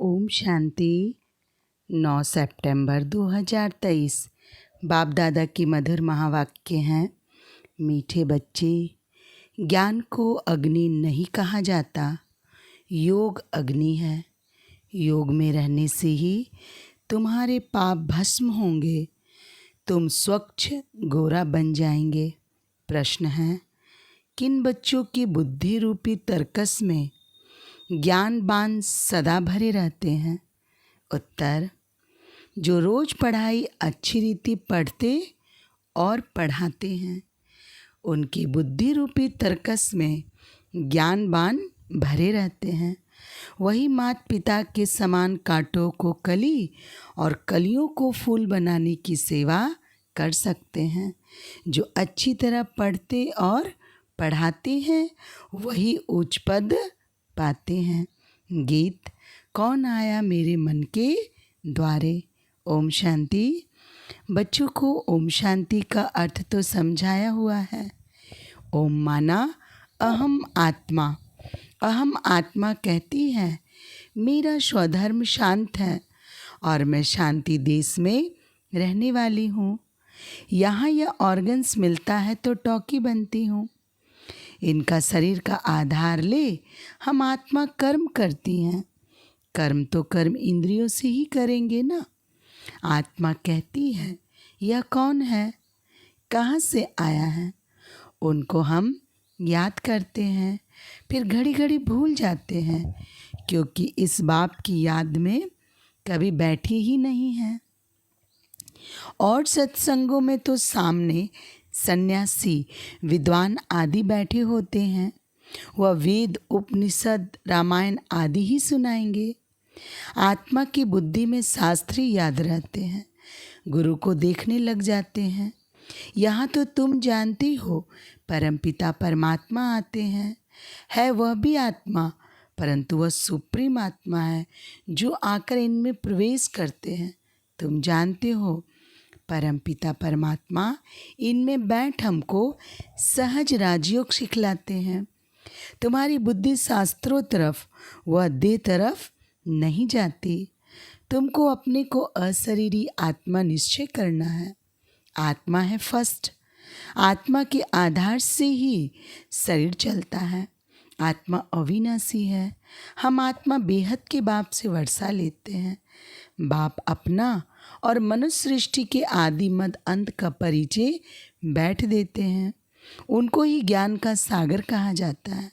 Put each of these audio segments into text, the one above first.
ओम शांति। 9 सितंबर 2023 बाप दादा की मधुर महावाक्य हैं। मीठे बच्चे, ज्ञान को अग्नि नहीं कहा जाता, योग अग्नि है। योग में रहने से ही तुम्हारे पाप भस्म होंगे, तुम स्वच्छ गोरा बन जाएंगे। प्रश्न है, किन बच्चों की बुद्धि रूपी तर्कस में ज्ञान बाण सदा भरे रहते हैं? उत्तर, जो रोज पढ़ाई अच्छी रीति पढ़ते और पढ़ाते हैं, उनकी बुद्धि रूपी तर्कस में ज्ञान बाण भरे रहते हैं। वही माता पिता के समान कांटों को कली और कलियों को फूल बनाने की सेवा कर सकते हैं। जो अच्छी तरह पढ़ते और पढ़ाते हैं, वही उच्च पद पाते हैं। गीत, कौन आया मेरे मन के द्वारे। ओम शांति। बच्चों को ओम शांति का अर्थ तो समझाया हुआ है। ओम माना अहम आत्मा। अहम आत्मा कहती है, मेरा स्वधर्म शांत है और मैं शांति देश में रहने वाली हूँ। यहाँ यह ऑर्गन्स मिलता है तो टॉकी बनती हूँ। इनका शरीर का आधार ले हम आत्मा कर्म करती हैं। कर्म तो कर्म इंद्रियों से ही करेंगे ना। आत्मा कहती है, यह कौन है, कहाँ से आया है। उनको हम याद करते हैं, फिर घड़ी घड़ी भूल जाते हैं, क्योंकि इस बाप की याद में कभी बैठी ही नहीं है। और सत्संगों में तो सामने सन्यासी, विद्वान आदि बैठे होते हैं। वह वेद, उपनिषद, रामायण आदि ही सुनाएंगे। आत्मा की बुद्धि में शास्त्री याद रहते हैं, गुरु को देखने लग जाते हैं। यहाँ तो तुम जानते हो, परमपिता परमात्मा आते हैं। है वह भी आत्मा, परंतु वह सुप्रीम आत्मा है जो आकर इनमें प्रवेश करते हैं। तुम जानते हो, परमपिता परमात्मा इनमें बैठ हमको सहज राजयोग सिखलाते हैं। तुम्हारी बुद्धि शास्त्रों तरफ व देह तरफ नहीं जाती। तुमको अपने को अशरीरी आत्मा निश्चय करना है। आत्मा है फर्स्ट। आत्मा के आधार से ही शरीर चलता है। आत्मा अविनाशी है। हम आत्मा बेहद के बाप से वर्षा लेते हैं। बाप अपना और मनुष्य सृष्टि के आदि मध्य अंत का परिचय बैठ देते हैं। उनको ही ज्ञान का सागर कहा जाता है।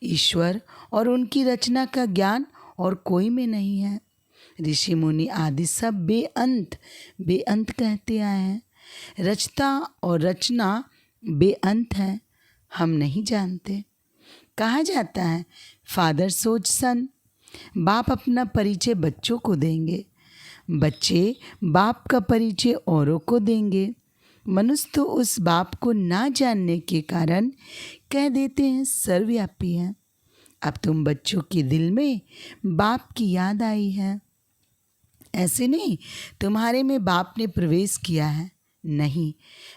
ईश्वर और उनकी रचना का ज्ञान और कोई में नहीं है। ऋषि मुनि आदि सब बेअंत कहते आए हैं। रचता और रचना बेअंत है, हम नहीं जानते। कहा जाता है, फादर सोच सन। बाप अपना परिचय बच्चों को देंगे, बच्चे बाप का परिचय औरों को देंगे। मनुष्य तो उस बाप को ना जानने के कारण कह देते हैं सर्वव्यापी है। अब तुम बच्चों के दिल में बाप की याद आई है। ऐसे नहीं तुम्हारे में बाप ने प्रवेश किया है, नहीं,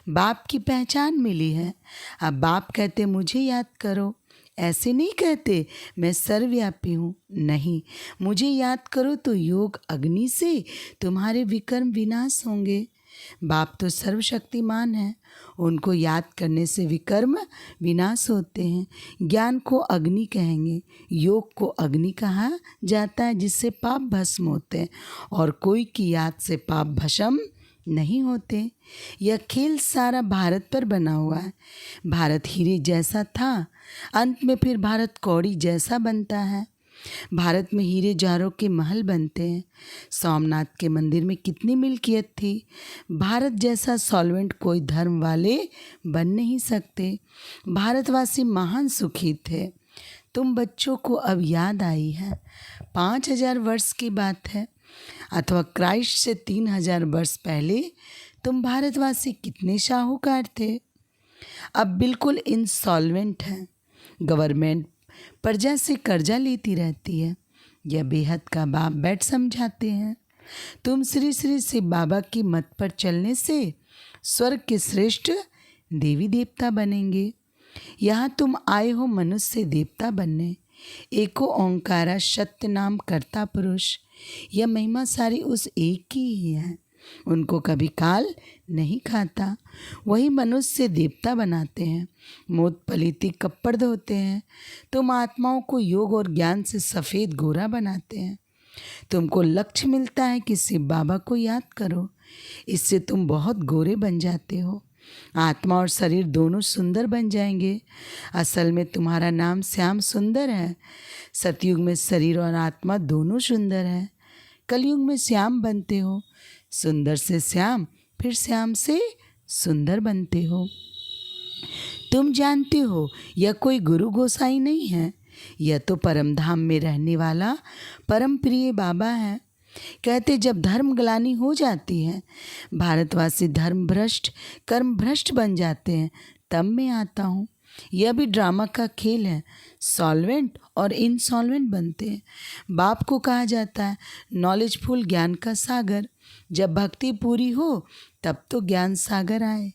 बाप की पहचान मिली है। अब बाप कहते मुझे याद करो, ऐसे नहीं कहते मैं सर्वव्यापी हूँ, नहीं, मुझे याद करो तो योग अग्नि से तुम्हारे विकर्म विनाश होंगे। बाप तो सर्वशक्तिमान है, उनको याद करने से विकर्म विनाश होते हैं। ज्ञान को अग्नि कहेंगे, योग को अग्नि कहा जाता है जिससे पाप भस्म होते हैं, और कोई की याद से पाप भस्म नहीं होते। यह खेल सारा भारत पर बना हुआ है। भारत हीरे जैसा था, अंत में फिर भारत कौड़ी जैसा बनता है। भारत में हीरे जवाहरों के महल बनते हैं। सोमनाथ के मंदिर में कितनी मिल्कियत थी। भारत जैसा सॉल्वेंट कोई धर्म वाले बन नहीं सकते। भारतवासी महान सुखी थे। तुम बच्चों को अब याद आई है। 5000 वर्ष की बात है, अथवा क्राइस्ट से 3000 वर्ष पहले तुम भारतवासी कितने शाहूकार थे। अब बिल्कुल इंसॉल्वेंट हैं। गवर्नमेंट प्रजा से कर्जा लेती रहती है। यह बेहद का बाप बैठ समझाते हैं। तुम श्री श्री से बाबा की मत पर चलने से स्वर्ग के श्रेष्ठ देवी देवता बनेंगे। यहाँ तुम आए हो मनुष्य से देवता बनने। एको ओंकारा सत्य नाम करता पुरुष। यह महिमा सारी उस एक की ही है। उनको कभी काल नहीं खाता। वही मनुष्य से देवता बनाते हैं। मोत पलीती कप्पड़ धोते हैं। तुम आत्माओं को योग और ज्ञान से सफ़ेद गोरा बनाते हैं। तुमको लक्ष्य मिलता है कि शिव बाबा को याद करो, इससे तुम बहुत गोरे बन जाते हो। आत्मा और शरीर दोनों सुंदर बन जाएंगे। असल में तुम्हारा नाम श्याम सुंदर है। सतयुग में शरीर और आत्मा दोनों सुंदर है। कलयुग में श्याम बनते हो। सुंदर से श्याम, फिर श्याम से सुंदर बनते हो। तुम जानते हो यह कोई गुरु गोसाई नहीं है। यह तो परम धाम में रहने वाला परम प्रिय बाबा है। कहते जब धर्म ग्लानि हो जाती है, भारतवासी धर्म भ्रष्ट कर्म भ्रष्ट बन जाते हैं, तब मैं आता हूँ। यह भी ड्रामा का खेल है। सॉल्वेंट और इनसॉल्वेंट बनते हैं। बाप को कहा जाता है नॉलेजफुल, ज्ञान का सागर। जब भक्ति पूरी हो तब तो ज्ञान सागर आए।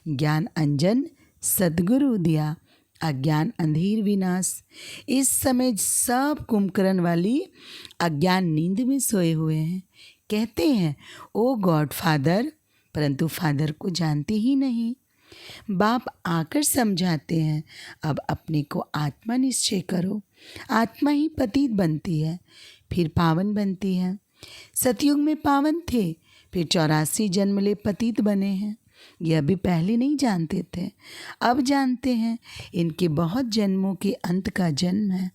ज्ञान अंजन सद्गुरु दिया, अज्ञान अंधेर विनाश। इस समय सब कुंभकर्ण वाली अज्ञान नींद में सोए हुए हैं। कहते हैं ओ गॉड फादर, परंतु फादर को जानते ही नहीं। बाप आकर समझाते हैं अब अपने को आत्मा निश्चय करो। आत्मा ही पतित बनती है, फिर पावन बनती है। सतयुग में पावन थे, फिर 84 जन्म ले पतित बने हैं। यह भी पहले नहीं जानते थे, अब जानते हैं। इनके बहुत जन्मों के अंत का जन्म है।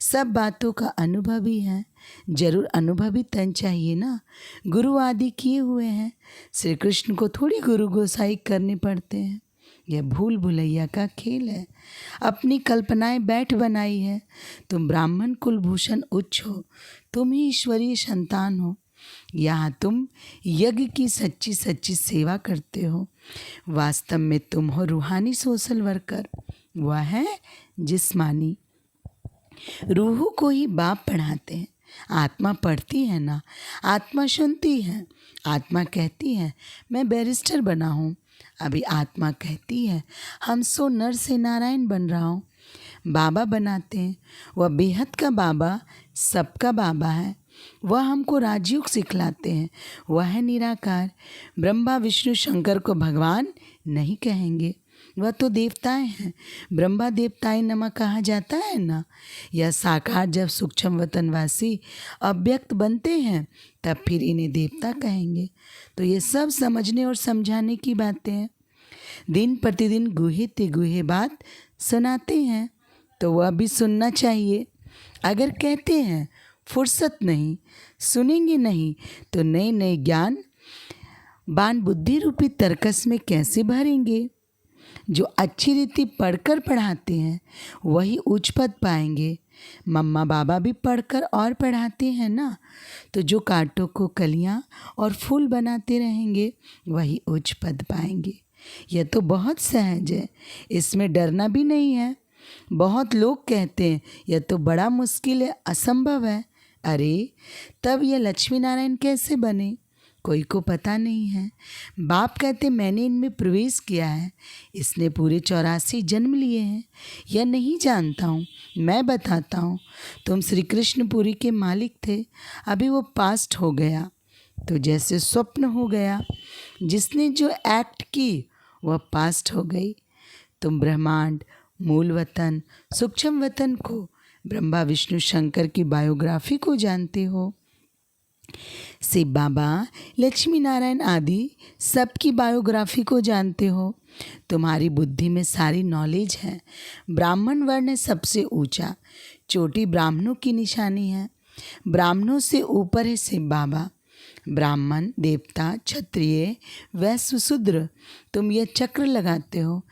सब बातों का अनुभवी है। जरूर अनुभवी तन चाहिए ना। गुरु आदि किए हुए हैं। श्री कृष्ण को थोड़ी गुरु गोसाई करने पड़ते हैं। यह भूल भुलैया का खेल है। अपनी कल्पनाएं बैठ बनाई है। तुम ब्राह्मण कुलभूषण उच्च हो। तुम ही ईश्वरीय संतान हो। यहाँ तुम यज्ञ की सच्ची सच्ची सेवा करते हो। वास्तव में तुम हो रूहानी सोशल वर्कर। वह है जिस्मानी। रूह को ही बाप पढ़ाते हैं। आत्मा पढ़ती है ना, आत्मा सुनती है। आत्मा कहती है मैं बैरिस्टर बना हूँ। अभी आत्मा कहती है हम सो नर से नारायण बन रहा हूँ। बाबा बनाते हैं। वह बेहद का बाबा, सबका बाबा है। वह हमको राजयोग सिखलाते हैं। वह है निराकार। ब्रह्मा विष्णु शंकर को भगवान नहीं कहेंगे, वह तो देवताएं हैं। ब्रह्मा देवताएं नमः कहा जाता है ना। यह साकार जब सूक्ष्म वतनवासी अव्यक्त बनते हैं, तब फिर इन्हें देवता कहेंगे। तो ये सब समझने और समझाने की बातें हैं। दिन प्रतिदिन गुहे ते गुहे बात सुनाते हैं, तो वह भी सुनना चाहिए। अगर कहते हैं फुर्सत नहीं, सुनेंगे नहीं, तो नए नए ज्ञान बाण बुद्धि रूपी तर्कस में कैसे भरेंगे। जो अच्छी रीति पढ़कर पढ़ाते हैं वही उच्च पद पाएंगे। मम्मा बाबा भी पढ़कर और पढ़ाते हैं ना। तो जो कांटों को कलियां और फूल बनाते रहेंगे वही उच्च पद पाएंगे। यह तो बहुत सहज है, इसमें डरना भी नहीं है। बहुत लोग कहते हैं यह तो बड़ा मुश्किल है, असंभव है। अरे तब यह लक्ष्मी नारायण कैसे बने, कोई को पता नहीं है। बाप कहते मैंने इनमें प्रवेश किया है। इसने पूरे 84 जन्म लिए हैं। यह नहीं जानता हूँ, मैं बताता हूँ। तुम श्री कृष्णपुरी के मालिक थे, अभी वो पास्ट हो गया, तो जैसे स्वप्न हो गया। जिसने जो एक्ट की वह पास्ट हो गई। तुम ब्रह्मांड, मूल वतन, सूक्ष्म वतन को, ब्रह्मा विष्णु शंकर की बायोग्राफी को जानते हो। शिव बाबा, लक्ष्मी नारायण आदि सबकी बायोग्राफी को जानते हो। तुम्हारी बुद्धि में सारी नॉलेज है। ब्राह्मण वर्ण सबसे ऊंचा, चोटी ब्राह्मणों की निशानी है। ब्राह्मणों से ऊपर है शिव बाबा। ब्राह्मण, देवता, क्षत्रिय, वैश्य, शूद्र, तुम यह चक्र लगाते हो।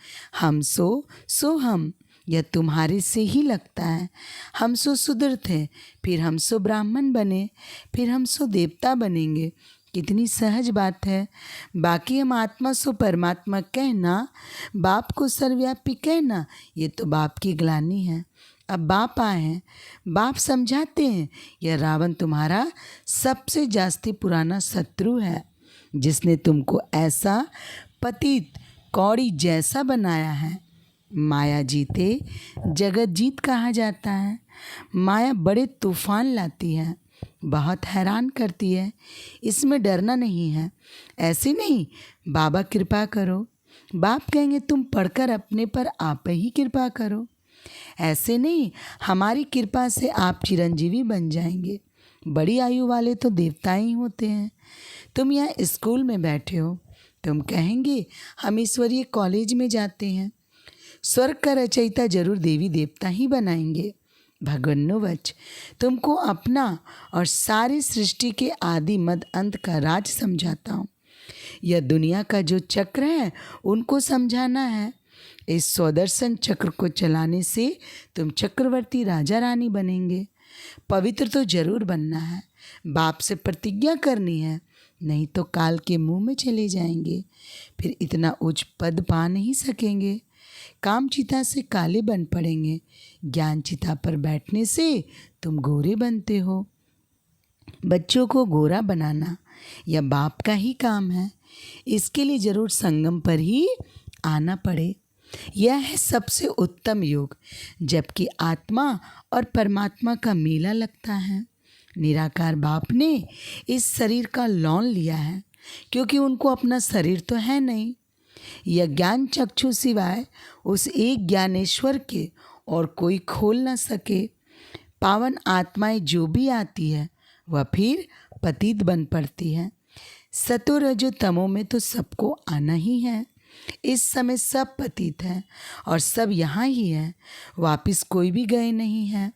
हम सो हम, यह तुम्हारे से ही लगता है। हम सो शूद्र थे, फिर हम सो ब्राह्मण बने, फिर हम सो देवता बनेंगे। कितनी सहज बात है। बाकी हम आत्मा सो परमात्मा कहना, बाप को सर्वव्यापी कहना, ये तो बाप की ग्लानि है। अब बाप आए हैं, बाप समझाते हैं यह रावण तुम्हारा सबसे जास्ती पुराना शत्रु है, जिसने तुमको ऐसा पतित कौड़ी जैसा बनाया है। माया जीते जगत जीत कहा जाता है। माया बड़े तूफान लाती है, बहुत हैरान करती है। इसमें डरना नहीं है। ऐसे नहीं, बाबा कृपा करो। बाप कहेंगे तुम पढ़कर अपने पर आप ही कृपा करो। ऐसे नहीं, हमारी कृपा से आप चिरंजीवी बन जाएंगे। बड़ी आयु वाले तो देवता ही होते हैं। तुम यहाँ स्कूल में बैठे हो, तुम कहेंगे हम ईश्वरीय कॉलेज में जाते हैं। स्वर्ग का रचयिता जरूर देवी देवता ही बनाएंगे। भगवन्नुवच, तुमको अपना और सारी सृष्टि के आदि मद अंत का राज समझाता हूँ। यह दुनिया का जो चक्र है उनको समझाना है। इस स्वदर्शन चक्र को चलाने से तुम चक्रवर्ती राजा रानी बनेंगे। पवित्र तो जरूर बनना है। बाप से प्रतिज्ञा करनी है, नहीं तो काल के मुंह में चले जाएंगे। फिर इतना उच्च पद पा नहीं सकेंगे। काम चिता से काले बन पड़ेंगे। ज्ञान चिता पर बैठने से तुम गोरे बनते हो। बच्चों को गोरा बनाना यह बाप का ही काम है। इसके लिए जरूर संगम पर ही आना पड़े। यह है सबसे उत्तम योग, जबकि आत्मा और परमात्मा का मेला लगता है। निराकार बाप ने इस शरीर का लॉन लिया है, क्योंकि उनको अपना शरीर तो है नहीं। यह ज्ञान चक्षु सिवाय उस एक ज्ञानेश्वर के और कोई खोल न सके। पावन आत्माएं जो भी आती है वह फिर पतित बन पड़ती है। सतो रजो तमो में तो सबको आना ही है। इस समय सब पतित है और सब यहाँ ही है, वापिस कोई भी गए नहीं है।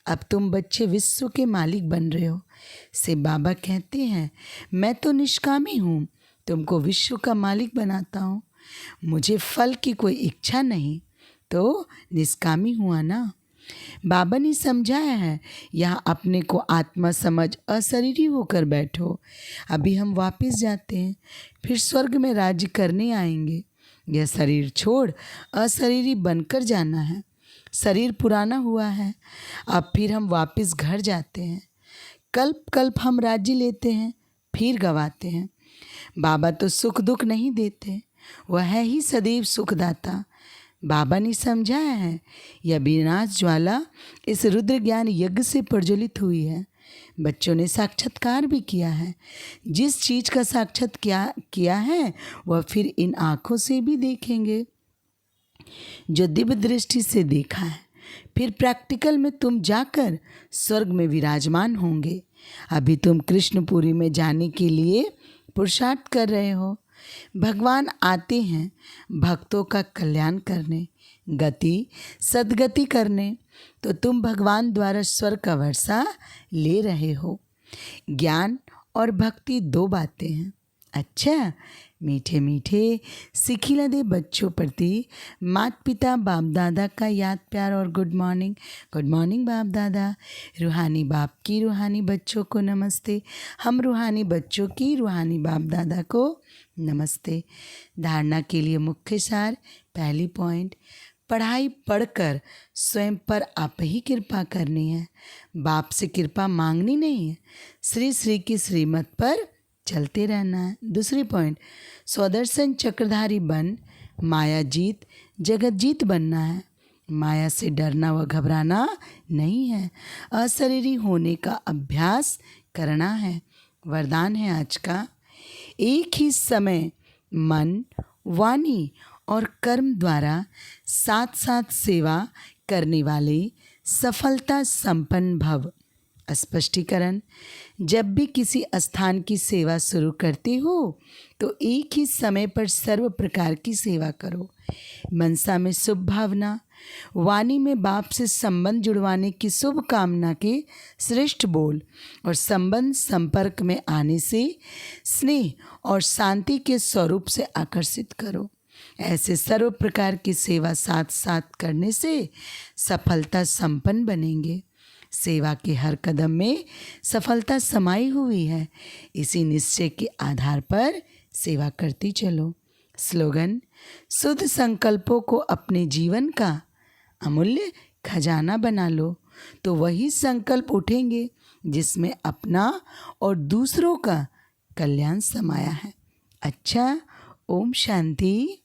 अब तुम बच्चे विश्व के मालिक बन रहे हो। से बाबा कहते हैं मैं तो निष्कामी हूँ, तुमको विश्व का मालिक बनाता हूँ। मुझे फल की कोई इच्छा नहीं, तो निष्कामी हुआ ना। बाबा ने समझाया है, यहाँ अपने को आत्मा समझ अशरीरी होकर बैठो। अभी हम वापस जाते हैं, फिर स्वर्ग में राज्य करने आएंगे। यह शरीर छोड़ अशरीरी बनकर जाना है। शरीर पुराना हुआ है, अब फिर हम वापस घर जाते हैं। कल्प कल्प हम राज्य लेते हैं, फिर गवाते हैं। बाबा तो सुख दुख नहीं देते, वह है ही सदैव सुखदाता। बाबा ने समझाया है, यह विनाश ज्वाला इस रुद्र ज्ञान यज्ञ से प्रज्वलित हुई है। बच्चों ने साक्षात्कार भी किया है। जिस चीज़ का साक्षात किया है वह फिर इन आँखों से भी देखेंगे जो दिव्य दृष्टि से देखा है। फिर प्रैक्टिकल में तुम जाकर स्वर्ग में विराजमान होंगे। अभी तुम कृष्णपुरी में जाने के लिए पुरुषार्थ कर रहे हो। भगवान आते हैं भक्तों का कल्याण करने, गति सद्गति करने, तो तुम भगवान द्वारा स्वर्ग का वर्षा ले रहे हो। ज्ञान और भक्ति दो बातें हैं। अच्छा, मीठे मीठे सिखिला दे बच्चों प्रति माता पिता बाप दादा का याद प्यार और गुड मॉर्निंग। गुड मॉर्निंग बाप दादा। रूहानी बाप की रूहानी बच्चों को नमस्ते। हम रूहानी बच्चों की रूहानी बाप दादा को नमस्ते। धारणा के लिए मुख्य सार, पहली पॉइंट, पढ़ाई पढ़कर स्वयं पर आप ही कृपा करनी है। बाप से कृपा मांगनी नहीं है। श्री श्री की श्रीमत पर चलते रहना है। दूसरी पॉइंट, स्वदर्शन चक्रधारी बन माया जीत जगत जीत बनना है। माया से डरना व घबराना नहीं है, अशरीरी होने का अभ्यास करना है। वरदान है आज का, एक ही समय मन, वाणी और कर्म द्वारा साथ साथ सेवा करने वाले सफलता संपन्न भव। स्पष्टीकरण, जब भी किसी स्थान की सेवा शुरू करते हो तो एक ही समय पर सर्व प्रकार की सेवा करो। मनसा में शुभ भावना, वाणी में बाप से संबंध जुड़वाने की शुभ कामना के श्रेष्ठ बोल और संबंध संपर्क में आने से स्नेह और शांति के स्वरूप से आकर्षित करो। ऐसे सर्व प्रकार की सेवा साथ साथ करने से सफलता संपन्न बनेंगे। सेवा के हर कदम में सफलता समाई हुई है। इसी निश्चय के आधार पर सेवा करती चलो। स्लोगन, शुद्ध संकल्पों को अपने जीवन का अमूल्य खजाना बना लो, तो वही संकल्प उठेंगे जिसमें अपना और दूसरों का कल्याण समाया है। अच्छा, ओम शांति।